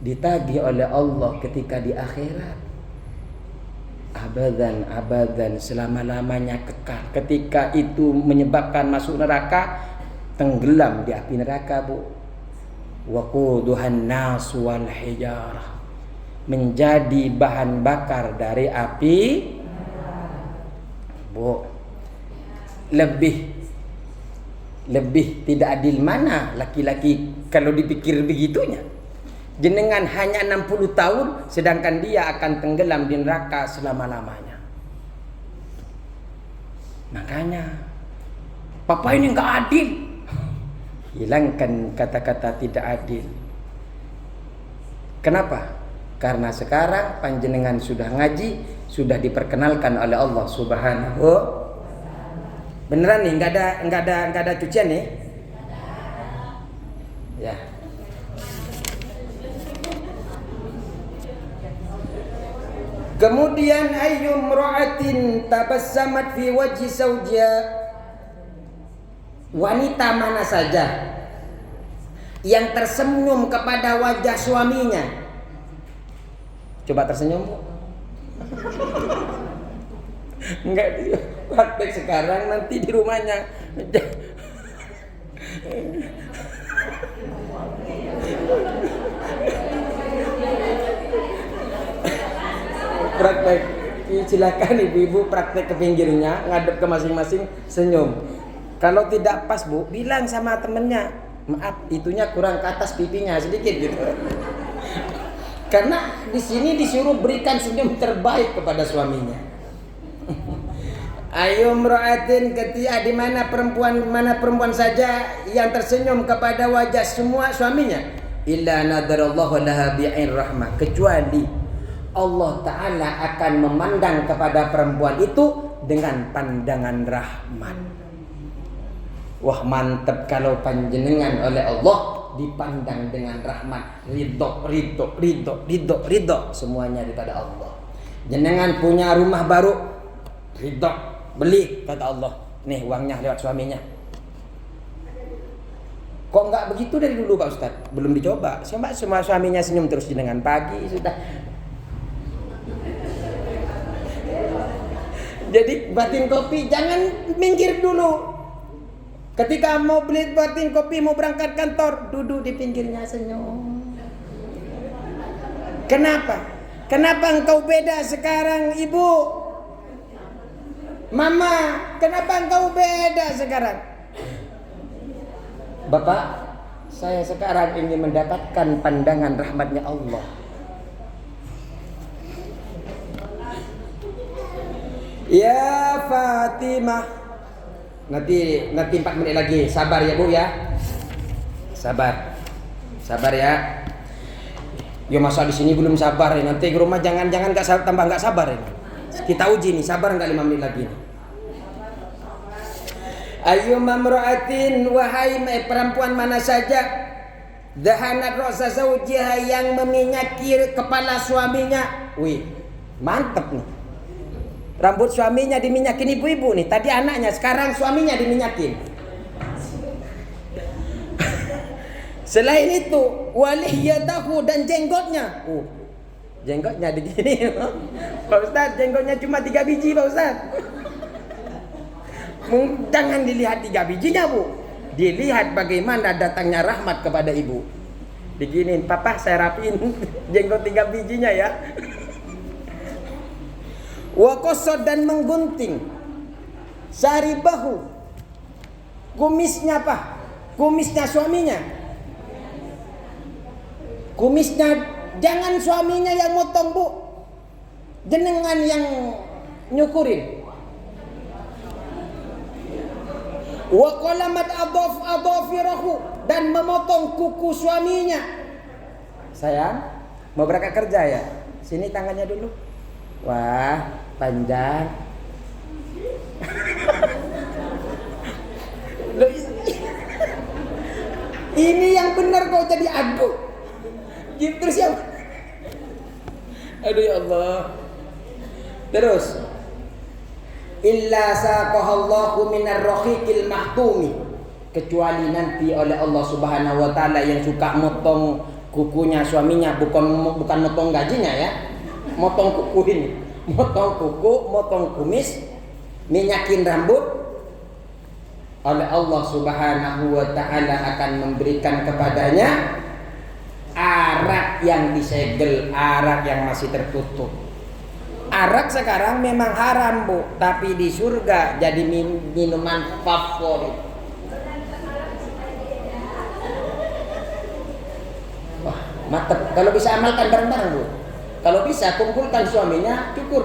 ditagih oleh Allah ketika di akhirat. Abadan selama-lamanya kekal. Ketika itu menyebabkan masuk neraka, tenggelam di api neraka, Bu. Waquduhan nas wal hijarah, menjadi bahan bakar dari api. Bu, lebih tidak adil mana laki-laki kalau dipikir begitunya. Jenengan hanya 60 tahun sedangkan dia akan tenggelam di neraka selama-lamanya. Makanya papa ini enggak adil. Hilangkan kata-kata tidak adil. Kenapa? Karena sekarang panjenengan sudah ngaji, sudah diperkenalkan oleh Allah Subhanahu. Beneran nih, enggak ada cucian nih. Ya. Kemudian ayyum ra'atin tabassamat fi wajhi zawjiha, wanita mana saja yang tersenyum kepada wajah suaminya. Coba tersenyum, Bu. Enggak, praktek sekarang, nanti di rumahnya praktek. Silakan ibu-ibu praktek ke pinggirnya, ngadep ke masing-masing, senyum. Kalau tidak pas, Bu, bilang sama temennya, maaf, itunya kurang ke atas pipinya sedikit gitu. Karena di sini disuruh berikan senyum terbaik kepada suaminya. Ayo mra'atin, ketika di mana perempuan saja yang tersenyum kepada wajah semua suaminya, illa nadarallahu laha bi'ain rahmah, kecuali Allah Ta'ala akan memandang kepada perempuan itu dengan pandangan rahmat. Wah, mantep kalau panjenengan oleh Allah dipandang dengan rahmat, ridho semuanya daripada Allah. Jenengan punya rumah baru, ridho, beli kata Allah, nih uangnya lewat suaminya. Kok nggak begitu dari dulu Pak Ustadz? Belum dicoba. Coba semua suaminya senyum terus jenengan, pagi sudah. Jadi batin kopi jangan minggir dulu. Ketika mau beli batin kopi, mau berangkat kantor, duduk di pinggirnya senyum. Kenapa? Kenapa engkau beda sekarang, Ibu? Mama, kenapa engkau beda sekarang? Bapak, saya sekarang ingin mendapatkan pandangan rahmatnya Allah. Ya Fatimah, nanti 4 menit lagi, sabar ya Bu ya, sabar ya. Yo masa di sini belum sabar ya, nanti ke rumah jangan tambah nggak sabar ya. Kita uji nih, sabar nggak 5 menit lagi nih. Ayu mamra'atin, wahai perempuan mana saja, dahanat ra'sa zawjiha, yang meminyaki kepala suaminya. Wih, mantep nih. Rambut suaminya diminyakin ibu-ibu nih. Tadi anaknya, sekarang suaminya diminyakin. Selain itu, waliyadahu, dan jenggotnya. Jenggotnya begini. Pak Ustadz, jenggotnya cuma 3 biji Pak Ustadz. Jangan dilihat 3 bijinya Bu. Dilihat bagaimana datangnya rahmat kepada ibu. Diginin, papa saya rapiin jenggot 3 bijinya ya. Wakosod, dan menggunting saribahu, kumisnya apa? Kumisnya suaminya. Kumisnya jangan suaminya yang motong Bu, jenengan yang nyukurin. Waqalamat adhafirahu, dan memotong kuku suaminya. Sayang, mau berangkat kerja ya? Sini tangannya dulu. Wah, panjang. Ini yang benar kok jadi aduh. Gitu terus ya. Aduh ya Allah. Terus. Illa saqahallahu minar rahiqil mahtumi, kecuali nanti oleh Allah Subhanahu wa taala yang suka motong kukunya suaminya, bukan motong gajinya ya. Motong kuku ini, motong kuku, motong kumis, minyakin rambut, oleh Allah Subhanahu wa taala akan memberikan kepadanya arak yang disegel, arak yang masih tertutup. Arak sekarang memang haram Bu, tapi di surga jadi minuman favorit. Wah, mantap. Kalau bisa amalkan bareng-bareng Bu. Kalau bisa kumpulkan suaminya, cukur.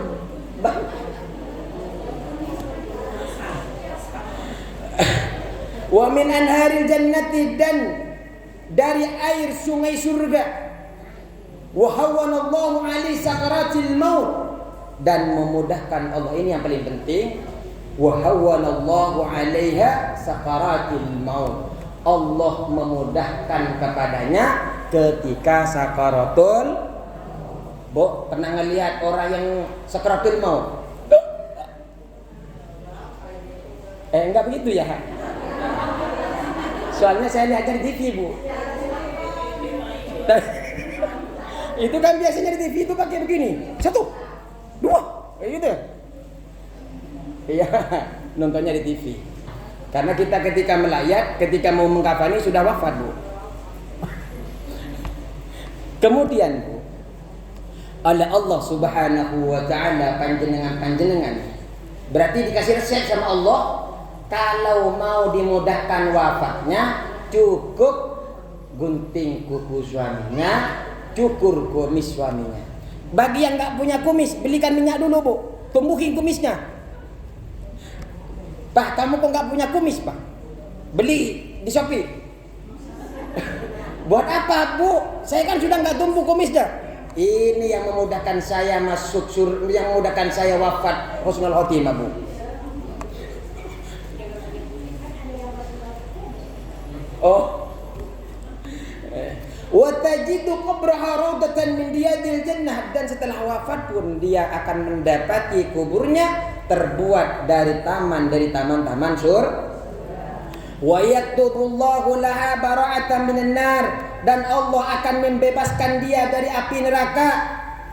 Wa min anharil jannati, dan dari air sungai surga. Wa hawwanallahu alaihi sakaratil maut, dan memudahkan Allah, ini yang paling penting. Wa hawwanallahu alaiha sakaratil maut, Allah memudahkan kepadanya ketika sakaratul. Bu, pernah ngelihat orang yang sakaratul maut? Enggak begitu ya. Soalnya saya lihat dari TV Bu. Itu kan biasanya di TV itu pakai begini. 1, 2, kayak gitu. Iya, nontonnya di TV. Karena kita ketika melayat, ketika mau mengkafani sudah wafat, Bu. Kemudian, Bu, oleh Allah Subhanahu wa taala panjenengan berarti dikasih resep sama Allah, kalau mau dimudahkan wafatnya cukup gunting kuku suaminya, cukur kumis suaminya. Bagi yang nggak punya kumis, belikan minyak dulu, Bu, tumbuhin kumisnya. Pak, kamu kok nggak punya kumis, Pak? Beli di Shopee. Buat apa, Bu? Saya kan sudah nggak tumbuh kumisnya. Ini yang memudahkan saya masuk surga, yang memudahkan saya wafat husnul khotimah, Bu. Oh. Wa tajidu qabraha raudatan min riyadil jannah, dan setelah wafat pun dia akan mendapati kuburnya terbuat dari taman-taman surga. Wa yaktubullahu laha bara'atan minan nar, dan Allah akan membebaskan dia dari api neraka.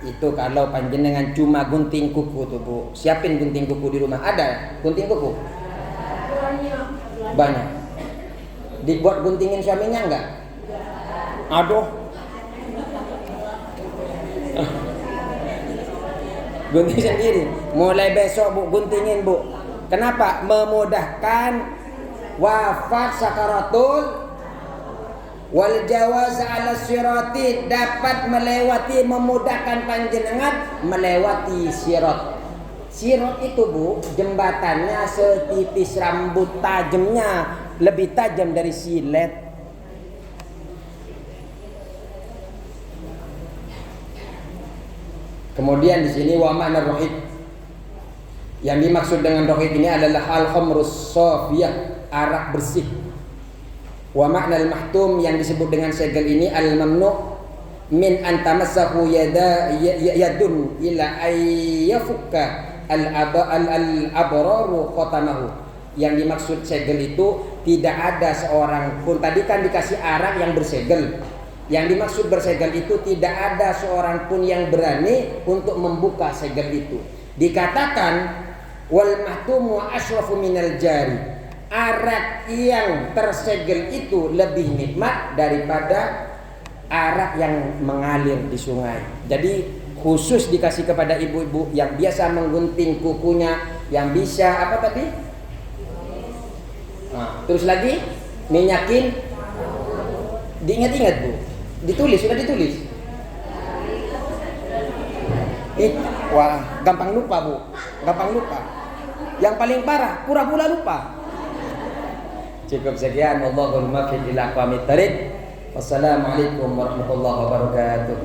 Itu kalau panjenengan cuma gunting kuku tuh, Bu. Siapin gunting kuku di rumah, ada gunting kuku? Banyak. Dibuat guntingin suaminya enggak? Aduh. Gunting sendiri. Mulai besok, Bu, guntingin, Bu. Kenapa? Memudahkan wafat sakaratul wal jawaz ala sirati, dapat melewati, memudahkan panjenengan melewati sirat. Sirat itu, Bu, jembatannya setipis rambut, tajamnya lebih tajam dari silet. Kemudian di sini wa ma'na rohid. Yang dimaksud dengan rohid ini adalah al-khamrus safiyah, arak bersih. Wa ma'na al-mahtum, yang disebut dengan segel ini al-mamnu min an tamassahu yadun ila ayyafukka al-abraru khatamahu. Yang dimaksud segel itu tidak ada seorang pun, tadi kan dikasih arak yang bersegel. Yang dimaksud bersegel itu tidak ada seorang pun yang berani untuk membuka segel itu. Dikatakan wal mahtumu asyrafu minal jari. Arak yang tersegel itu lebih nikmat daripada arak yang mengalir di sungai. Jadi khusus dikasih kepada ibu-ibu yang biasa menggunting kukunya, yang bisa apa tadi? Nah, terus lagi minyakin. Diingat-ingat, Bu. Ditulis, sudah ditulis. Wah, gampang lupa, Bu. Gampang lupa. Yang paling parah, pura-pura lupa. Cukup sekian. Wallahul muwaffiq ila aqwamit thariq. Wassalamualaikum warahmatullahi wabarakatuh.